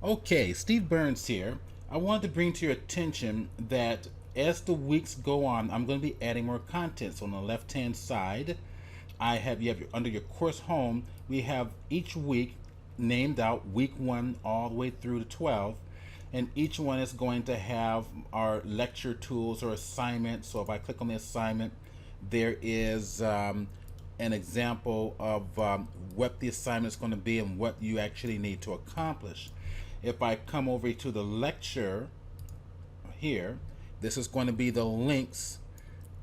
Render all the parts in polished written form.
Okay, Steve Burns here. I wanted to bring to your attention that as the weeks go on, I'm going to be adding more content. So on the left-hand side, I have you have under your course home, we have each week named out week 1 all the way through to 12, and each one is going to have our lecture tools or assignments. So if I click on the assignment, there is an example of what the assignment is going to be and what you actually need to accomplish. If I come over to the lecture here, this is going to be the links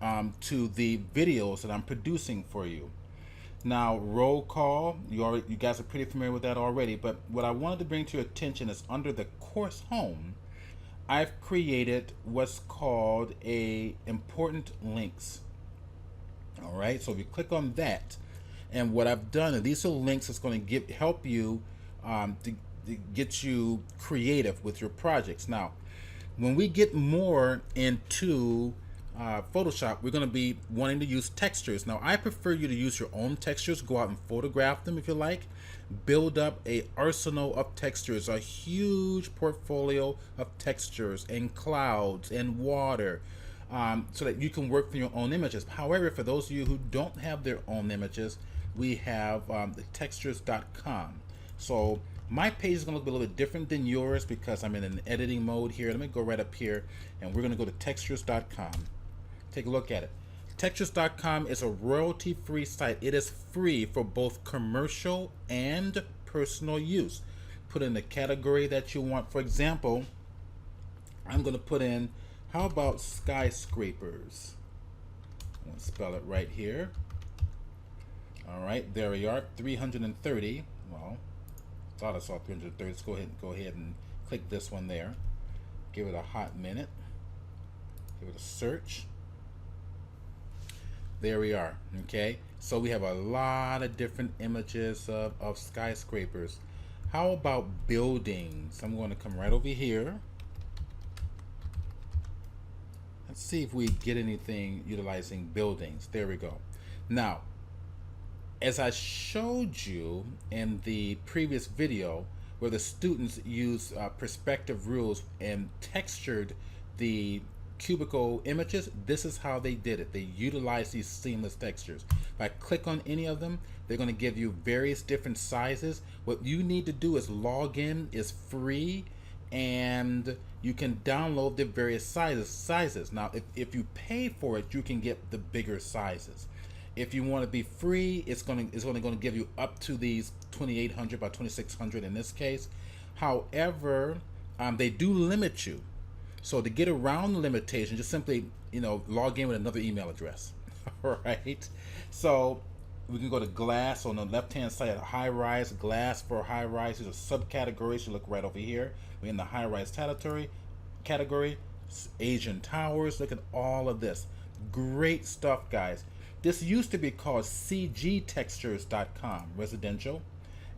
to the videos that I'm producing for you. Now, roll call, you guys are pretty familiar with that already, but what I wanted to bring to your attention is under the course home, I've created what's called a important links. All right, so if you click on that, and what I've done, and these are links that's going to help you to get you creative with your projects. Now, when we get more into Photoshop, we're going to be wanting to use textures. Now, I prefer you to use your own textures. Go out and photograph them if you like. Build up a arsenal of textures, a huge portfolio of textures and clouds and water, so that you can work from your own images. However, for those of you who don't have their own images, we have the textures.com. So my page is going to look a little bit different than yours because I'm in an editing mode here. Let me go right up here, and we're going to go to textures.com. Take a look at it. Textures.com is a royalty-free site. It is free for both commercial and personal use. Put in the category that you want. For example, I'm going to put in, how about skyscrapers? I'm going to spell it right here. All right, there we are, 330. Well, thought I saw 330. Let's go ahead and click this one there. Give it a hot minute. Give it a search. There we are. Okay, so we have a lot of different images of skyscrapers. How about buildings? I'm going to come right over here. Let's see if we get anything utilizing buildings. There we go. Now, as I showed you in the previous video, where the students used perspective rules and textured the cubicle images, this is how they did it. They utilized these seamless textures. If I click on any of them, they're going to give you various different sizes. What you need to do is log in. Is free, and you can download the various sizes. Now, if you pay for it, you can get the bigger sizes. If you want to be free, it's only going to give you up to these 2800 by 2600 in this case. However, they do limit you. So to get around the limitation, just simply log in with another email address. All right. So we can go to glass on the left-hand side. High rise, glass for high rise. There's a subcategory. You look right over here. We're in the high rise category. Asian towers. Look at all of this. Great stuff, guys. This used to be called cgtextures.com, residential,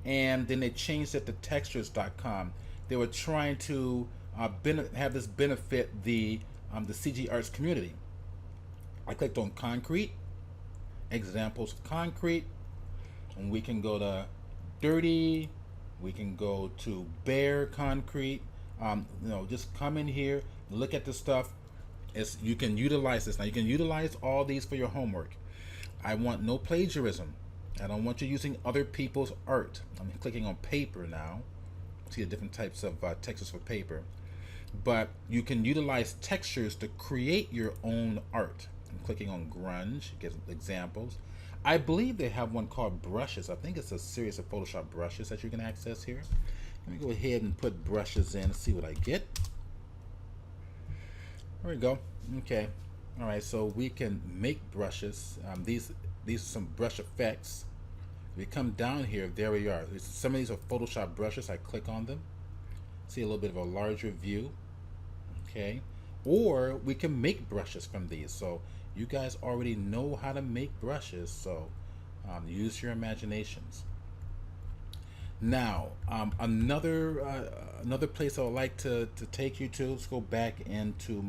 and then they changed it to textures.com. They were trying to have this benefit the CG arts community. I clicked on concrete, examples of concrete, and we can go to dirty, we can go to bare concrete. Just come in here, look at the stuff. You can utilize this. Now you can utilize all these for your homework. I want no plagiarism. I don't want you using other people's art. I'm clicking on paper now. See the different types of textures for paper. But you can utilize textures to create your own art. I'm clicking on grunge, get examples. I believe they have one called brushes. I think it's a series of Photoshop brushes that you can access here. Let me go ahead and put brushes in and see what I get. There we go. Okay. All right. So we can make brushes. These are some brush effects. If we come down here, there we are. Some of these are Photoshop brushes. I click on them. See a little bit of a larger view. Okay. Or we can make brushes from these. So you guys already know how to make brushes. So use your imaginations. Now, another place I would like to take you to. Let's go back into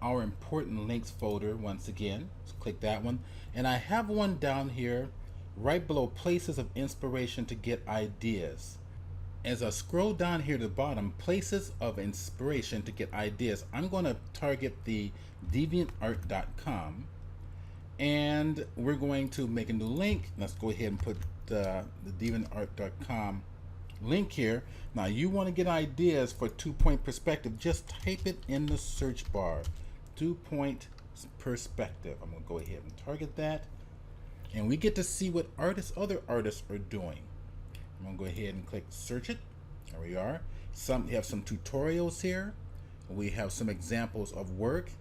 our important links folder once again. Let's click that one, and I have one down here right below places of inspiration to get ideas. As I scroll down here to the bottom, places of inspiration to get ideas, I'm going to target the deviantart.com, and we're going to make a new link. Let's go ahead and put the deviantart.com link here. Now you want to get ideas for 2-point perspective, just type it in the search bar, 2-point perspective. I'm going to go ahead and target that, and we get to see what other artists are doing. I'm going to go ahead and click search it. There we are. We have some tutorials here. We have some examples of work.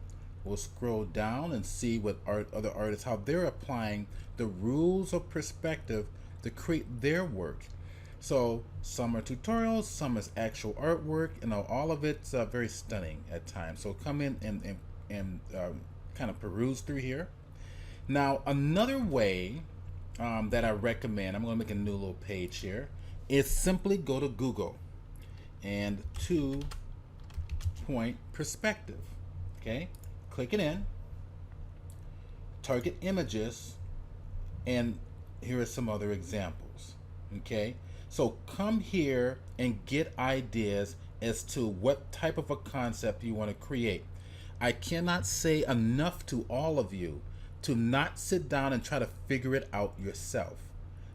We'll scroll down and see what other artists, how they're applying the rules of perspective to create their work. So some are tutorials, some is actual artwork. All of it's very stunning at times. So come in and kind of peruse through here. Now another way that I recommend, I'm going to make a new little page here, is simply go to Google and 2-point perspective. Okay, click it in, target images, and here are some other examples. Okay, so come here and get ideas as to what type of a concept you want to create. I cannot say enough to all of you to not sit down and try to figure it out yourself.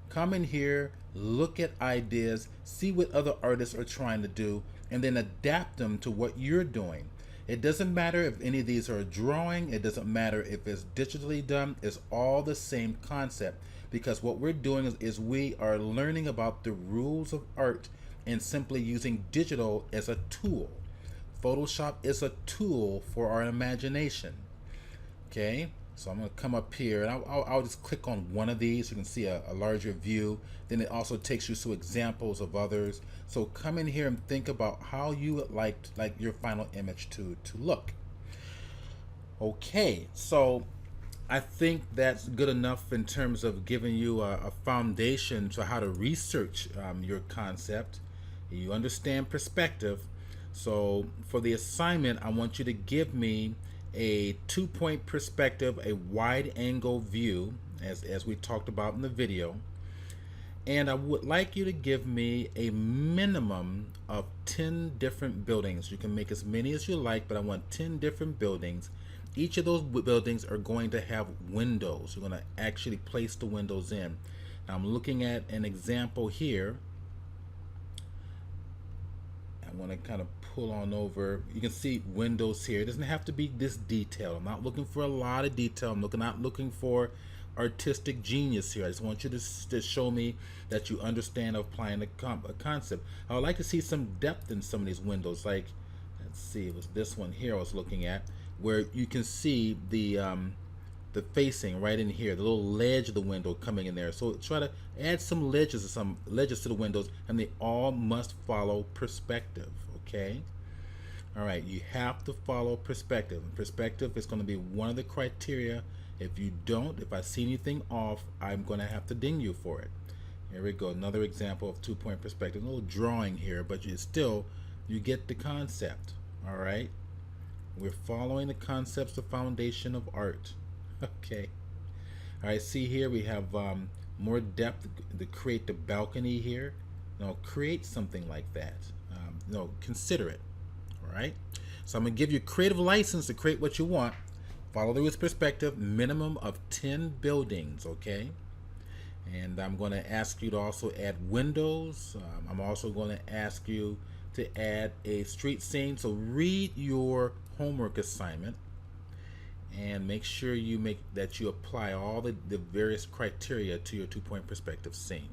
Come in here, look at ideas, see what other artists are trying to do, and then adapt them to what you're doing. It doesn't matter if any of these are a drawing, it doesn't matter if it's digitally done, it's all the same concept, because what we're doing is we are learning about the rules of art and simply using digital as a tool. Photoshop is a tool for our imagination. Okay, so I'm going to come up here and I'll just click on one of these. You can see a larger view. Then it also takes you to examples of others. So come in here and think about how you would like your final image to look. Okay, so I think that's good enough in terms of giving you a foundation to how to research your concept. You understand perspective. So for the assignment, I want you to give me a 2-point perspective, a wide angle view, as we talked about in the video. And I would like you to give me a minimum of 10 different buildings. You can make as many as you like, but I want 10 different buildings. Each of those buildings are going to have windows. You're going to actually place the windows in. Now I'm looking at an example here. I want to kind of pull on over. You can see windows here. It doesn't have to be this detailed. I'm not looking for a lot of detail. I'm not looking for artistic genius here. I just want you to show me that you understand applying a concept. I would like to see some depth in some of these windows. Like, let's see, it was this one here I was looking at, where you can see the facing right in here, the little ledge of the window coming in there. So try to add some ledges to the windows, and they all must follow perspective. Okay, all right, you have to follow perspective. Perspective is going to be one of the criteria. If you don't, if I see anything off, I'm going to have to ding you for it. Here we go, another example of 2-point perspective. A little drawing here, but you get the concept. All right, we're following the concepts, the foundation of art. Okay, all right, see here we have more depth to create the balcony here. Create something like that. Consider it. All right, so I'm gonna give you creative license to create what you want. Follow through with perspective, minimum of 10 buildings. Okay, and I'm going to ask you to also add windows. I'm also going to ask you to add a street scene. So read your homework assignment and make sure you apply all the various criteria to your 2-point perspective scene.